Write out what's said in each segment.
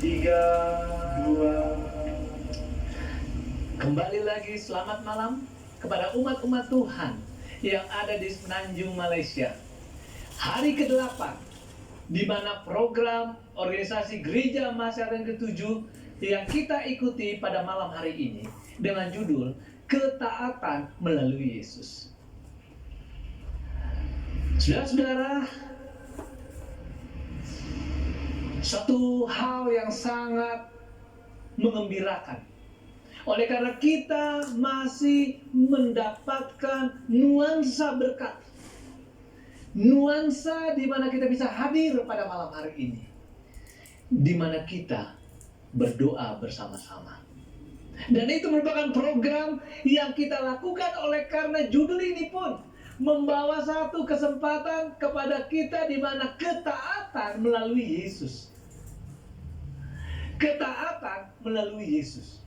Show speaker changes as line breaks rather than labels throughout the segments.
Tiga, dua. Kembali lagi selamat malam kepada umat-umat Tuhan yang ada di Semenanjung, Malaysia. Hari ke-8 di mana program organisasi Gereja Masyarakat ke-7 yang kita ikuti pada malam hari ini dengan judul Ketaatan Melalui Yesus. Saudara-saudara, satu hal yang sangat mengembirakan, oleh karena kita masih mendapatkan nuansa berkat, nuansa di mana kita bisa hadir pada malam hari ini, di mana kita berdoa bersama-sama. Dan itu merupakan program yang kita lakukan oleh karena judul ini pun membawa satu kesempatan kepada kita di mana ketaatan melalui Yesus. Ketaatan melalui Yesus.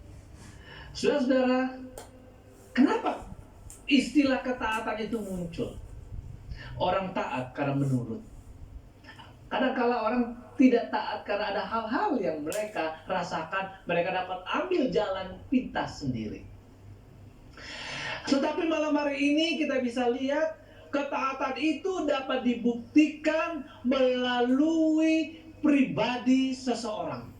Saudara-saudara, kenapa istilah ketaatan itu muncul? Orang taat karena menurut. Kadang-kala orang tidak taat karena ada hal-hal yang mereka rasakan, mereka dapat ambil jalan pintas sendiri. Tetapi malam hari ini kita bisa lihat ketaatan itu dapat dibuktikan melalui pribadi seseorang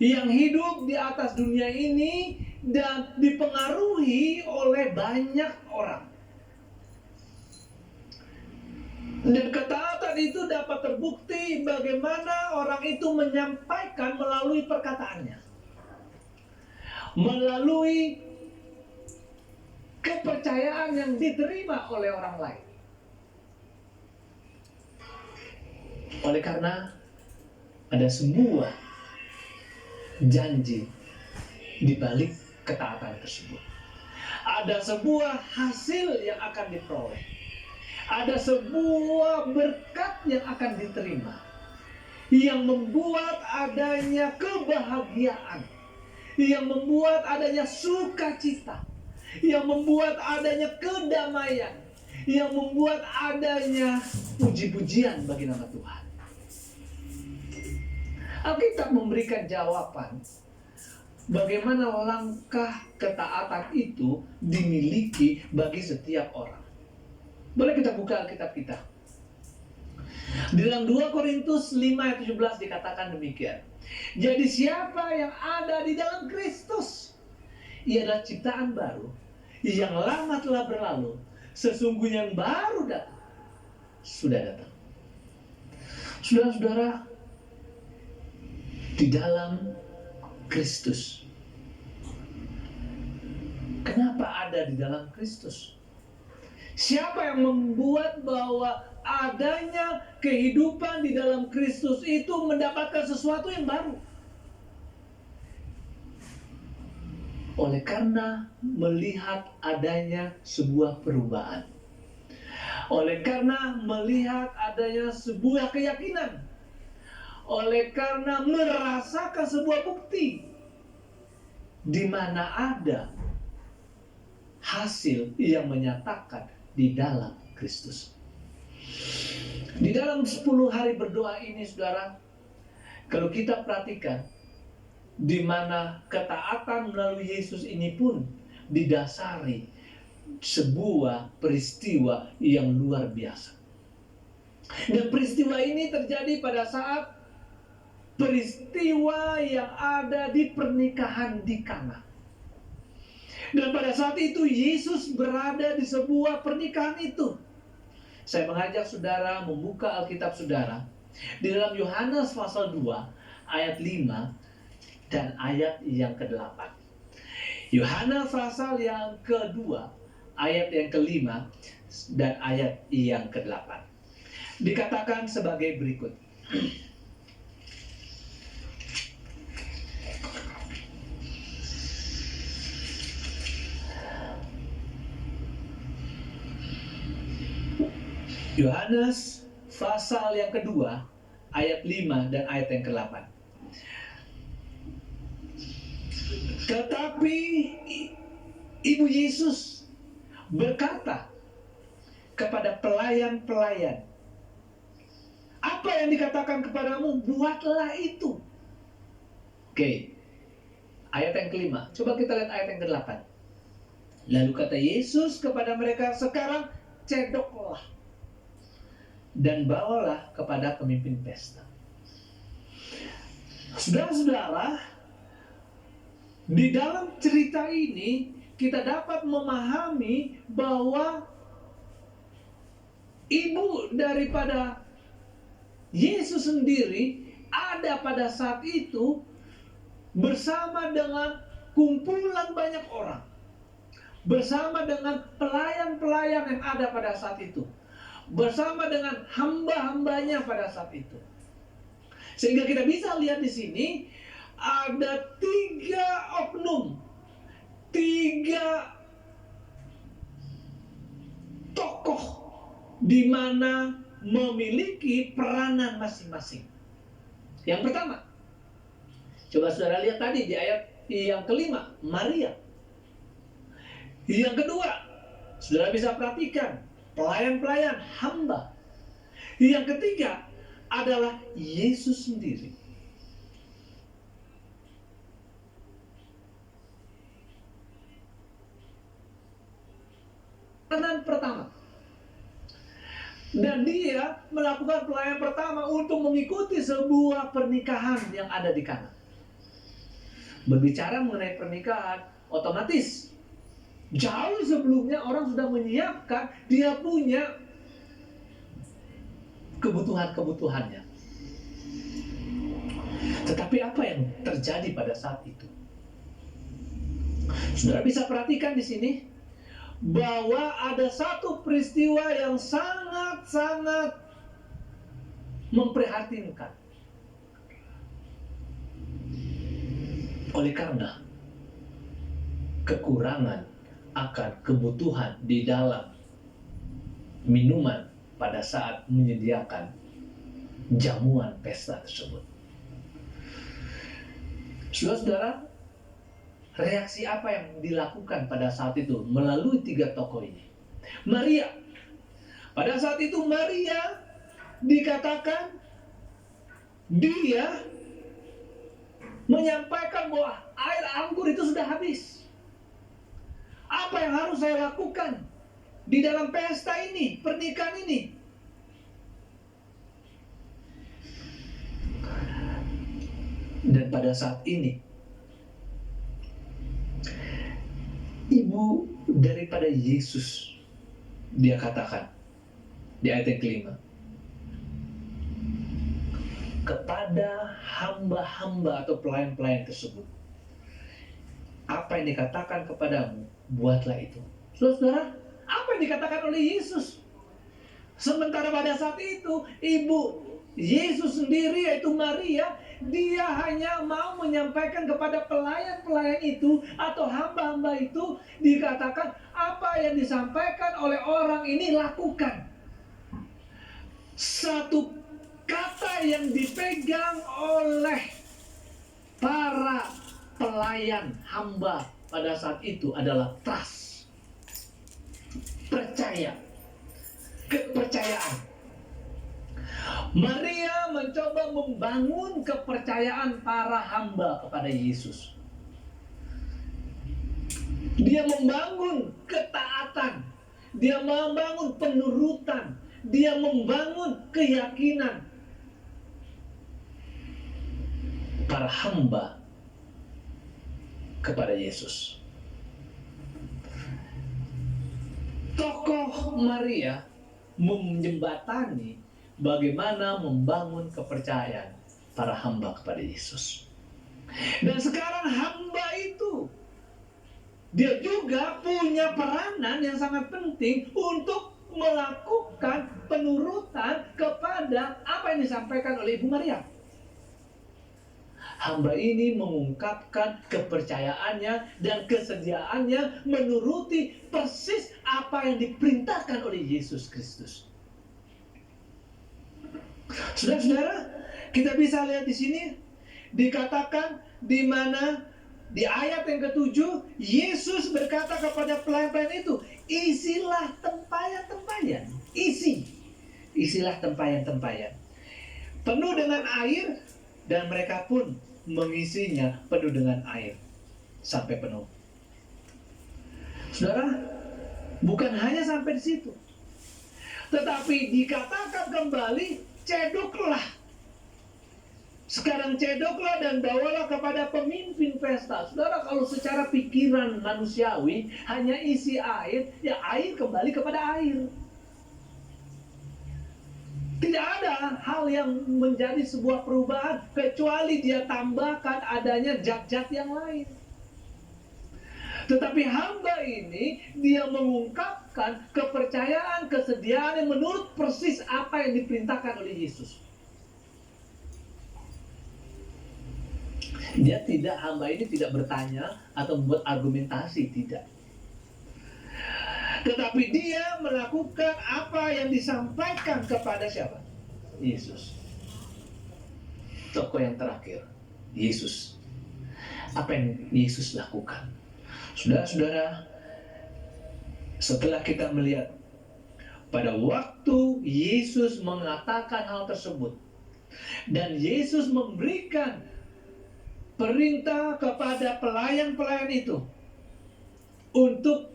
yang hidup di atas dunia ini dan dipengaruhi oleh banyak orang. Dan ketaatan itu dapat terbukti bagaimana orang itu menyampaikan melalui perkataannya, melalui kepercayaan yang diterima oleh orang lain. Oleh karena ada sebuah janji di balik ketaatan tersebut. Ada sebuah hasil yang akan diperoleh. Ada sebuah berkat yang akan diterima, yang membuat adanya kebahagiaan, yang membuat adanya sukacita, yang membuat adanya kedamaian, yang membuat adanya puji-pujian bagi nama Tuhan. Alkitab memberikan jawaban bagaimana langkah ketaatan itu dimiliki bagi setiap orang. Boleh kita buka Alkitab kita. Di dalam 2 Korintus 5 ayat 17 dikatakan demikian. Jadi siapa yang ada di dalam Kristus, ia adalah ciptaan baru. Yang lama telah berlalu, sesungguhnya yang baru datang, sudah datang. Saudara-saudara, di dalam Kristus. Kenapa ada di dalam Kristus? Siapa yang membuat bahwa adanya kehidupan di dalam Kristus itu mendapatkan sesuatu yang baru? Oleh karena melihat adanya sebuah perubahan. Oleh karena melihat adanya sebuah keyakinan. Oleh karena merasakan sebuah bukti di mana ada hasil yang menyatakan di dalam Kristus. Di dalam 10 hari berdoa ini, saudara, kalau kita perhatikan di mana ketaatan melalui Yesus ini pun didasari sebuah peristiwa yang luar biasa. Dan peristiwa ini terjadi pada saat peristiwa yang ada di pernikahan di Kana. Dan pada saat itu Yesus berada di sebuah pernikahan itu. Saya mengajak saudara membuka Alkitab saudara di dalam Yohanes pasal 2 ayat 5 dan ayat yang ke-8. Yohanes pasal yang kedua ayat yang ke-5 dan ayat yang ke-8. Dikatakan sebagai berikut. Yohanes pasal yang kedua ayat 5 dan ayat yang ke-8. Tetapi Ibu Yesus berkata kepada pelayan-pelayan, apa yang dikatakan kepadamu, buatlah itu. Oke, ayat yang kelima. Coba kita lihat ayat yang ke-8. Lalu kata Yesus kepada mereka, sekarang cedoklah dan bawalah kepada pemimpin pesta. Saudara-saudara, di dalam cerita ini kita dapat memahami bahwa ibu daripada Yesus sendiri ada pada saat itu bersama dengan kumpulan banyak orang, bersama dengan pelayan-pelayan yang ada pada saat itu, bersama dengan hamba-hambanya pada saat itu. Sehingga kita bisa lihat di sini ada 3 oknum, 3 tokoh di mana memiliki peranan masing-masing. Yang pertama, coba saudara lihat tadi di ayat yang kelima, Maria. Yang kedua, saudara bisa perhatikan pelayan-pelayan, hamba. Yang ketiga adalah Yesus sendiri. Peranan pertama. Dan dia melakukan pelayan pertama untuk mengikuti sebuah pernikahan yang ada di Kana. Berbicara mengenai pernikahan, otomatis jauh sebelumnya orang sudah menyiapkan, dia punya kebutuhan-kebutuhannya. Tetapi apa yang terjadi pada saat itu? Saudara bisa perhatikan di sini bahwa ada satu peristiwa yang sangat-sangat memprihatinkan. Oleh karena kekurangan akan kebutuhan di dalam minuman pada saat menyediakan jamuan pesta tersebut. Saudara-saudara, reaksi apa yang dilakukan pada saat itu melalui 3 tokoh ini? Maria. Pada saat itu Maria dikatakan dia menyampaikan bahwa air anggur itu sudah habis. Apa yang harus saya lakukan di dalam pesta ini, pernikahan ini? Dan pada saat ini ibu daripada Yesus, dia katakan di ayat yang kelima, kepada hamba-hamba atau pelayan-pelayan tersebut, apa yang dikatakan kepadamu, buatlah itu. Saudara, apa yang dikatakan oleh Yesus? Sementara pada saat itu ibu Yesus sendiri, yaitu Maria, dia hanya mau menyampaikan kepada pelayan-pelayan itu atau hamba-hamba itu, dikatakan apa yang disampaikan oleh orang ini lakukan. Satu kata yang dipegang oleh para pelayan hamba pada saat itu adalah trust, percaya, kepercayaan. Maria mencoba membangun kepercayaan para hamba kepada Yesus. Dia membangun ketaatan, dia membangun penurutan, dia membangun keyakinan para hamba kepada Yesus. Tokoh Maria menjembatani bagaimana membangun kepercayaan para hamba kepada Yesus. Dan sekarang hamba itu, dia juga punya peranan yang sangat penting untuk melakukan penurutan kepada apa yang disampaikan oleh Ibu Maria. Hamba ini mengungkapkan kepercayaannya dan kesediaannya menuruti persis apa yang diperintahkan oleh Yesus Kristus. Saudara-saudara, kita bisa lihat di sini dikatakan di mana di ayat yang ke-7 Yesus berkata kepada pelayan-pelayan itu, isilah tempayan-tempayan, isilah tempayan-tempayan penuh dengan air, dan mereka pun mengisinya penuh dengan air sampai penuh. Saudara, bukan hanya sampai di situ, tetapi dikatakan kembali, cedoklah. Sekarang cedoklah dan bawalah kepada pemimpin pesta. Saudara, kalau secara pikiran manusiawi hanya isi air, ya air kembali kepada air. Tidak ada hal yang menjadi sebuah perubahan kecuali dia tambahkan adanya zat-zat yang lain. Tetapi hamba ini dia mengungkapkan kepercayaan, kesediaan yang menurut persis apa yang diperintahkan oleh Yesus. Hamba ini tidak bertanya atau membuat argumentasi, tidak. Tetapi dia melakukan apa yang disampaikan kepada siapa? Yesus. Tokoh yang terakhir, Yesus. Apa yang Yesus lakukan? Saudara-saudara, setelah kita melihat pada waktu Yesus mengatakan hal tersebut, dan Yesus memberikan perintah kepada pelayan-pelayan itu untuk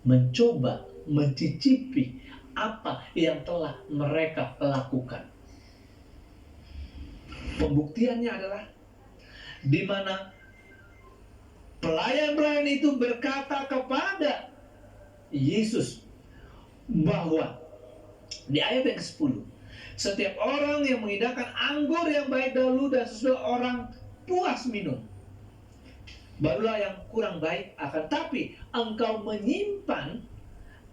mencoba mencicipi apa yang telah mereka lakukan. Pembuktiannya adalah di mana pelayan-pelayan itu berkata kepada Yesus bahwa di ayat yang ke-10, setiap orang yang mengidamkan anggur yang baik dahulu dan sesudah orang puas minum, barulah yang kurang baik akan. Tapi engkau menyimpan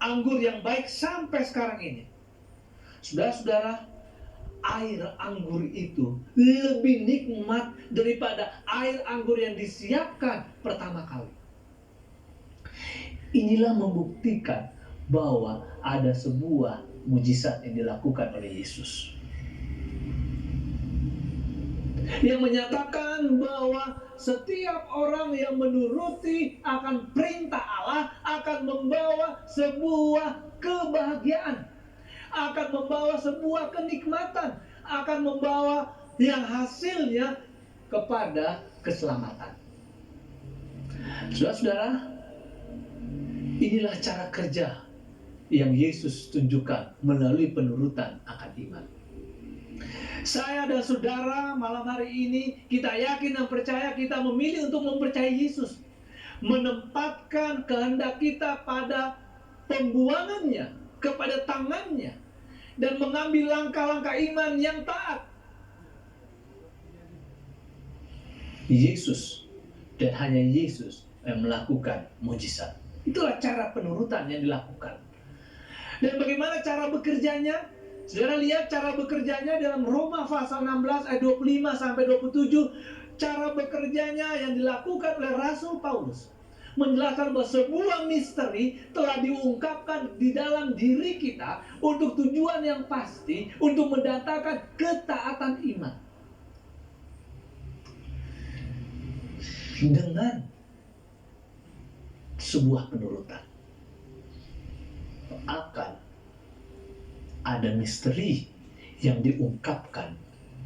anggur yang baik sampai sekarang ini. Saudara-saudara, air anggur itu lebih nikmat daripada air anggur yang disiapkan pertama kali. Inilah membuktikan bahwa ada sebuah mujizat yang dilakukan oleh Yesus, yang menyatakan bahwa setiap orang yang menuruti akan perintah Allah akan membawa sebuah kebahagiaan, akan membawa sebuah kenikmatan, akan membawa yang hasilnya kepada keselamatan. Saudara-saudara, inilah cara kerja yang Yesus tunjukkan melalui penurutan akan iman. Saya dan saudara malam hari ini, kita yakin dan percaya, kita memilih untuk mempercayai Yesus, menempatkan kehendak kita pada pembuangannya, kepada tangannya, dan mengambil langkah-langkah iman yang taat. Yesus dan hanya Yesus yang melakukan mujizat. Itulah cara penurutan yang dilakukan. Dan bagaimana cara bekerjanya? Saudara lihat cara bekerjanya dalam Roma pasal 16 ayat 25 sampai 27. Cara bekerjanya yang dilakukan oleh Rasul Paulus menjelaskan bahwa sebuah misteri telah diungkapkan di dalam diri kita untuk tujuan yang pasti, untuk mendatangkan ketaatan iman. Dengan sebuah penurutan akan ada misteri yang diungkapkan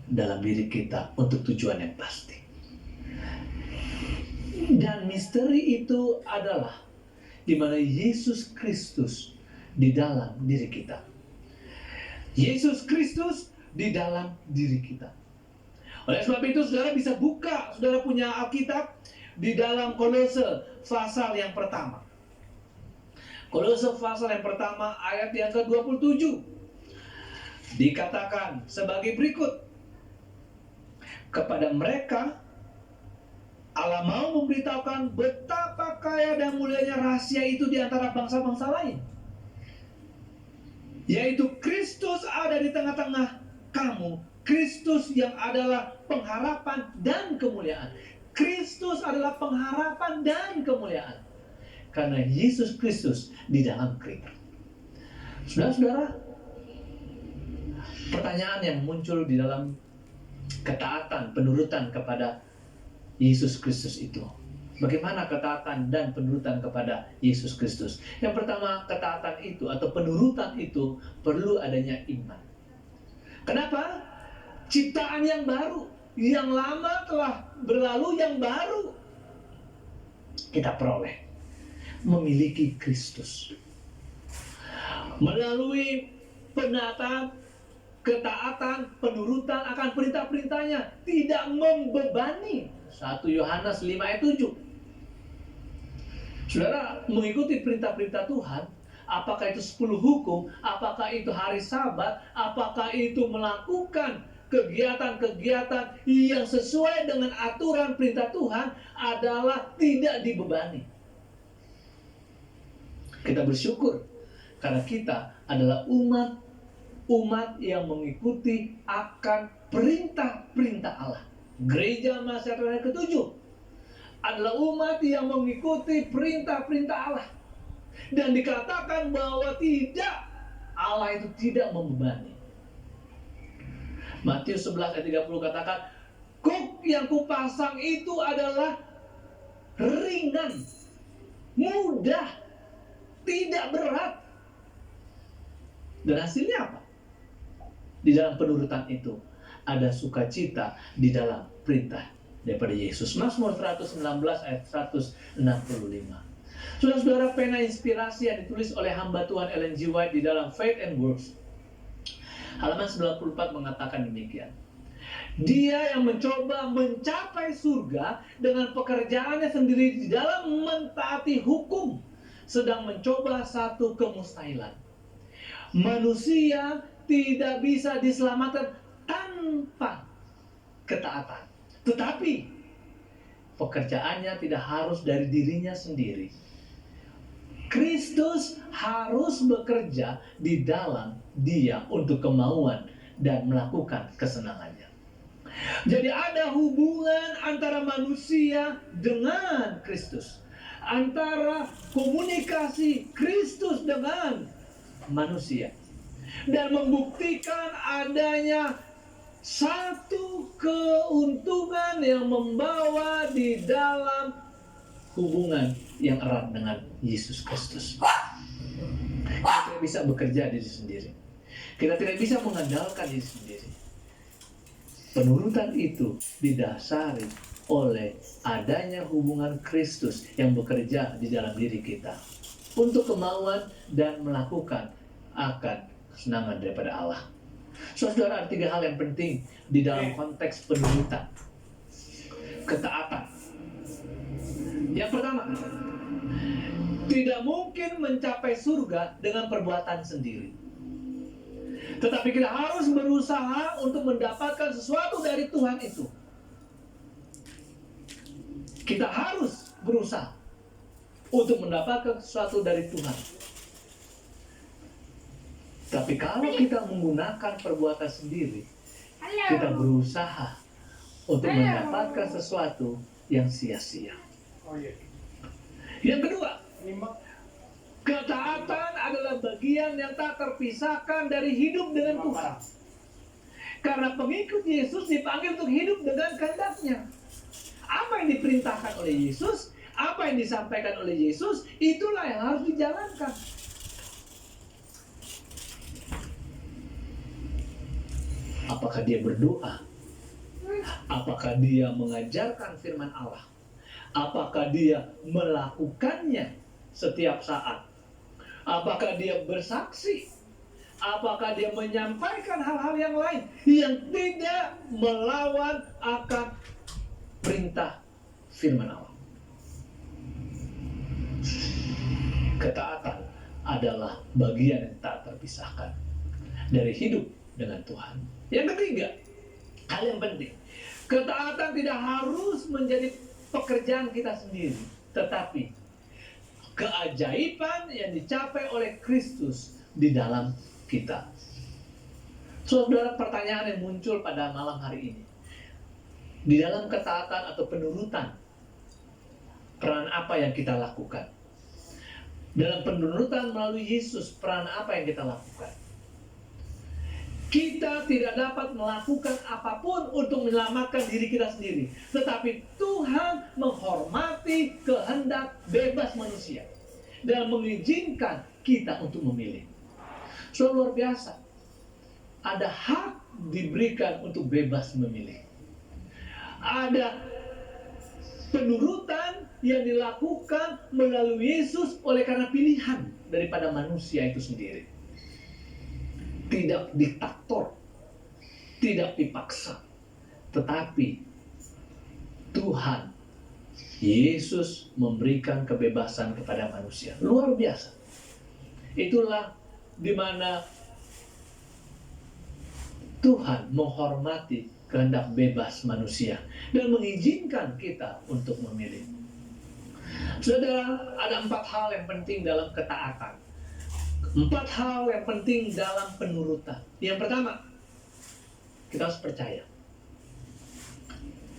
dalam diri kita untuk tujuan yang pasti. Dan misteri itu adalah di mana Yesus Kristus di dalam diri kita. Yesus Kristus di dalam diri kita. Oleh sebab itu saudara bisa buka, saudara punya Alkitab di dalam Kolose pasal yang pertama. Kolose pasal yang pertama ayat yang ke-27 dikatakan sebagai berikut. Kepada mereka Allah mau memberitahukan betapa kaya dan mulianya rahasia itu di antara bangsa-bangsa lain, yaitu Kristus ada di tengah-tengah kamu. Kristus yang adalah pengharapan dan kemuliaan. Kristus adalah pengharapan dan kemuliaan, karena Yesus Kristus di dalam kita. Saudara-saudara, pertanyaan yang muncul di dalam ketaatan, penurutan kepada Yesus Kristus itu, bagaimana ketaatan dan penurutan kepada Yesus Kristus? Yang pertama, ketaatan itu atau penurutan itu perlu adanya iman. Kenapa? Ciptaan yang baru yang lama telah berlalu, yang baru kita peroleh. Memiliki Kristus. Melalui penataan, ketaatan, penurutan akan perintah-perintahnya. Tidak membebani. 1 Yohanes 5 ayat 7. Saudara, mengikuti perintah-perintah Tuhan, apakah itu 10 hukum, apakah itu hari Sabat, apakah itu melakukan kegiatan-kegiatan yang sesuai dengan aturan perintah Tuhan, adalah tidak dibebani. Kita bersyukur karena kita adalah umat yang mengikuti akan perintah-perintah Allah. Gereja Masedonia ke-7 adalah umat yang mengikuti perintah-perintah Allah. Dan dikatakan bahwa Allah itu tidak membebani. Matius 11 ayat 30 katakan, kuk yang kupasang itu adalah ringan, mudah, tidak berat. Dan hasilnya apa? Di dalam penurutan itu ada sukacita di dalam perintah daripada Yesus. Mazmur 119 ayat 165. Saudara-saudara, pena inspirasi yang ditulis oleh hamba Tuhan Ellen G. White di dalam Faith and Works, halaman 94 mengatakan demikian. Dia yang mencoba mencapai surga dengan pekerjaannya sendiri di dalam mentaati hukum, sedang mencoba satu kemustahilan. Manusia tidak bisa diselamatkan tanpa ketaatan. Tetapi pekerjaannya tidak harus dari dirinya sendiri. Kristus harus bekerja di dalam dia untuk kemauan dan melakukan kesenangannya. Jadi ada hubungan antara manusia dengan Kristus, antara komunikasi Kristus dengan manusia, dan membuktikan adanya satu keuntungan yang membawa di dalam hubungan yang erat dengan Yesus Kristus. Kita tidak bisa bekerja diri sendiri. Kita tidak bisa mengandalkan diri sendiri. Penurutan itu didasari oleh adanya hubungan Kristus yang bekerja di dalam diri kita untuk kemauan dan melakukan akan kesenangan daripada Allah. Saudara, ada 3 hal yang penting di dalam konteks penurutan. Ketaatan. Yang pertama, tidak mungkin mencapai surga dengan perbuatan sendiri. Tetapi kita harus berusaha untuk mendapatkan sesuatu dari Tuhan itu. Kita harus berusaha untuk mendapatkan sesuatu dari Tuhan. Tapi kalau kita menggunakan perbuatan sendiri, kita berusaha untuk mendapatkan sesuatu yang sia-sia. Yang kedua, ketaatan adalah bagian yang tak terpisahkan dari hidup dengan Tuhan. Karena pengikut Yesus dipanggil untuk hidup dengan kehendak-Nya. Apa yang diperintahkan oleh Yesus, apa yang disampaikan oleh Yesus, itulah yang harus dijalankan. Apakah dia berdoa? Apakah dia mengajarkan firman Allah? Apakah dia melakukannya setiap saat? Apakah dia bersaksi? Apakah dia menyampaikan hal-hal yang lain yang tidak melawan akan perintah firman Allah? Ketaatan adalah bagian yang tak terpisahkan dari hidup dengan Tuhan. Yang ketiga, hal yang penting, ketaatan tidak harus menjadi pekerjaan kita sendiri, tetapi keajaiban yang dicapai oleh Kristus di dalam kita. Saudara, pertanyaan yang muncul pada malam hari ini, di dalam ketaatan atau penurutan, peran apa yang kita lakukan? Dalam penurutan melalui Yesus, peran apa yang kita lakukan? Kita tidak dapat melakukan apapun untuk menyelamatkan diri kita sendiri. Tetapi Tuhan menghormati kehendak bebas manusia dan mengizinkan kita untuk memilih. So, luar biasa. Ada hak diberikan untuk bebas memilih. Ada penurutan yang dilakukan melalui Yesus oleh karena pilihan daripada manusia itu sendiri. Tidak diktator, tidak dipaksa, tetapi Tuhan Yesus memberikan kebebasan kepada manusia. Luar biasa. Itulah di mana Tuhan menghormati kehendak bebas manusia dan mengizinkan kita untuk memilih. Saudara, ada 4 hal yang penting dalam ketaatan. 4 hal yang penting dalam penurutan. Yang pertama, kita harus percaya.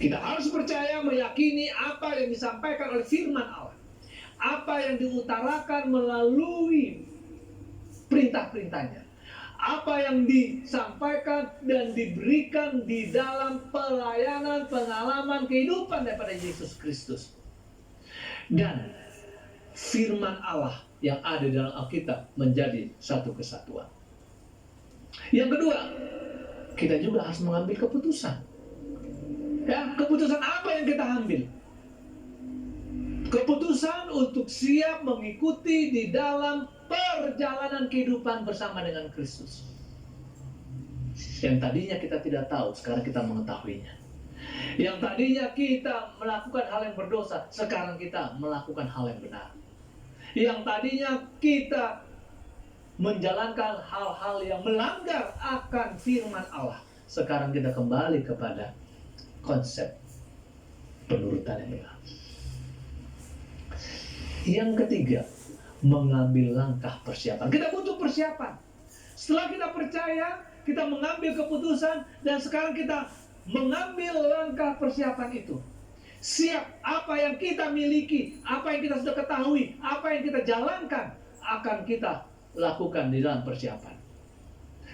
Kita harus percaya, meyakini apa yang disampaikan oleh firman Allah. Apa yang diutarakan melalui perintah-perintahnya. Apa yang disampaikan dan diberikan di dalam pelayanan, pengalaman, kehidupan daripada Yesus Kristus. Dan firman Allah yang ada dalam Alkitab menjadi satu kesatuan. Yang kedua, kita juga harus mengambil keputusan. Ya, keputusan apa yang kita ambil? Keputusan untuk siap mengikuti di dalam perjalanan kehidupan bersama dengan Kristus. Yang tadinya kita tidak tahu, sekarang kita mengetahuinya. Yang tadinya kita melakukan hal yang berdosa, sekarang kita melakukan hal yang benar. Yang tadinya kita menjalankan hal-hal yang melanggar akan firman Allah, sekarang kita kembali kepada konsep penurutan yang benar. Yang ketiga, mengambil langkah persiapan. Kita butuh persiapan. Setelah kita percaya, kita mengambil keputusan, dan sekarang kita mengambil langkah persiapan itu. Siap apa yang kita miliki, apa yang kita sudah ketahui, apa yang kita jalankan, akan kita lakukan di dalam persiapan.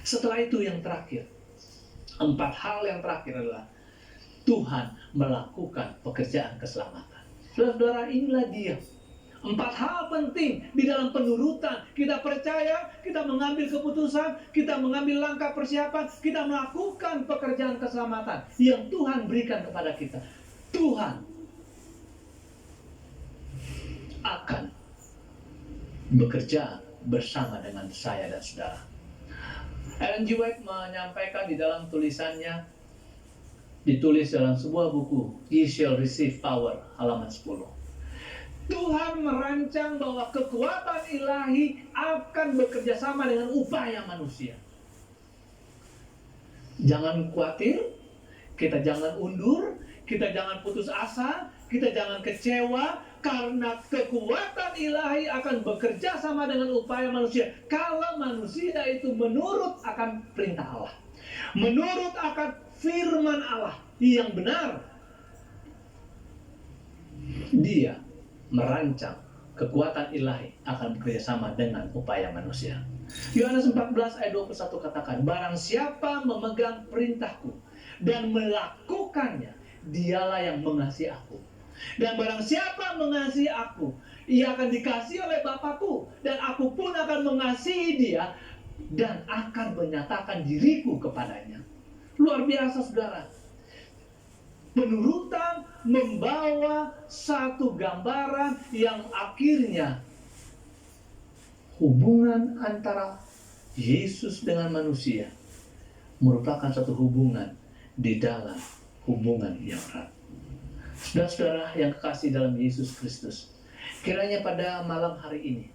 Setelah itu yang terakhir, 4 hal yang terakhir adalah Tuhan melakukan pekerjaan keselamatan. Saudara, inilah dia 4 hal penting di dalam penurutan. Kita percaya, kita mengambil keputusan, kita mengambil langkah persiapan, kita melakukan pekerjaan keselamatan yang Tuhan berikan kepada kita. Tuhan akan bekerja bersama dengan saya dan saudara. Ellen G. White menyampaikan di dalam tulisannya, ditulis dalam sebuah buku, Ye Shall Receive Power, halaman 10. Tuhan merancang bahwa kekuatan ilahi akan bekerja sama dengan upaya manusia. Jangan khawatir, kita jangan undur, kita jangan putus asa, kita jangan kecewa, karena kekuatan ilahi akan bekerja sama dengan upaya manusia. Kalau manusia itu menurut akan perintah Allah, menurut akan firman Allah yang benar, dia merancang kekuatan ilahi akan bekerja sama dengan upaya manusia. Yohanes 14 ayat 21 katakan, barang siapa memegang perintahku dan melakukannya, dialah yang mengasihi aku. Dan barang siapa mengasihi aku, ia akan dikasihi oleh Bapakku, dan aku pun akan mengasihi dia dan akan menyatakan diriku kepadanya. Luar biasa, saudara. Penurutan membawa satu gambaran yang akhirnya hubungan antara Yesus dengan manusia merupakan satu hubungan di dalam hubungan yang erat. Saudara-saudara yang kekasih dalam Yesus Kristus, kiranya pada malam hari ini,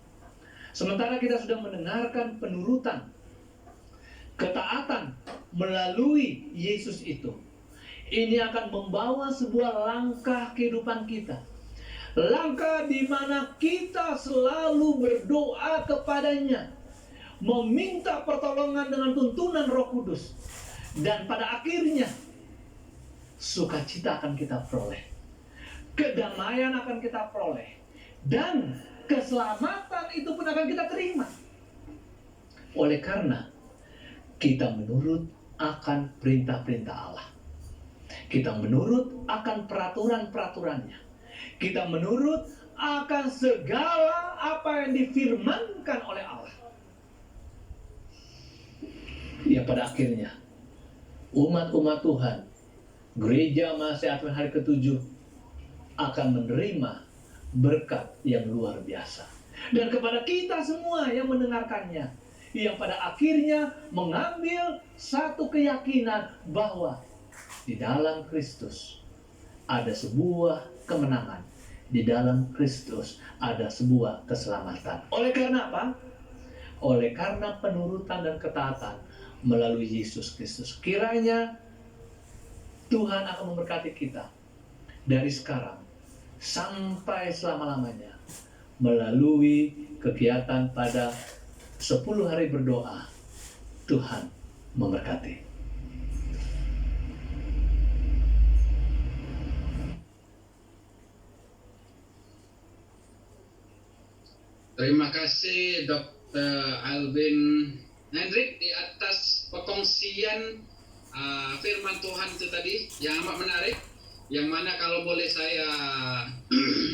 sementara kita sudah mendengarkan penurutan, ketaatan melalui Yesus itu, ini akan membawa sebuah langkah kehidupan kita. Langkah di mana kita selalu berdoa kepadanya, meminta pertolongan dengan tuntunan Roh Kudus. Dan pada akhirnya, sukacita akan kita peroleh. Kedamaian akan kita peroleh. Dan keselamatan itu pun akan kita terima. Oleh karena kita menurut akan perintah-perintah Allah. Kita menurut akan peraturan-peraturannya. Kita menurut akan segala apa yang difirmankan oleh Allah. Ya, pada akhirnya umat-umat Tuhan gereja Mahasiswa Advent hari ke-7 akan menerima berkat yang luar biasa. Dan kepada kita semua yang mendengarkannya, yang pada akhirnya mengambil satu keyakinan bahwa di dalam Kristus ada sebuah kemenangan, di dalam Kristus ada sebuah keselamatan. Oleh karena apa? Oleh karena penurutan dan ketaatan melalui Yesus Kristus. Kiranya Tuhan akan memberkati kita dari sekarang sampai selama-lamanya melalui kegiatan pada 10 hari berdoa. Tuhan memberkati.
Terima kasih Dr. Alvin Hendrik di atas pekongsian firman Tuhan itu tadi yang amat menarik, yang mana kalau boleh saya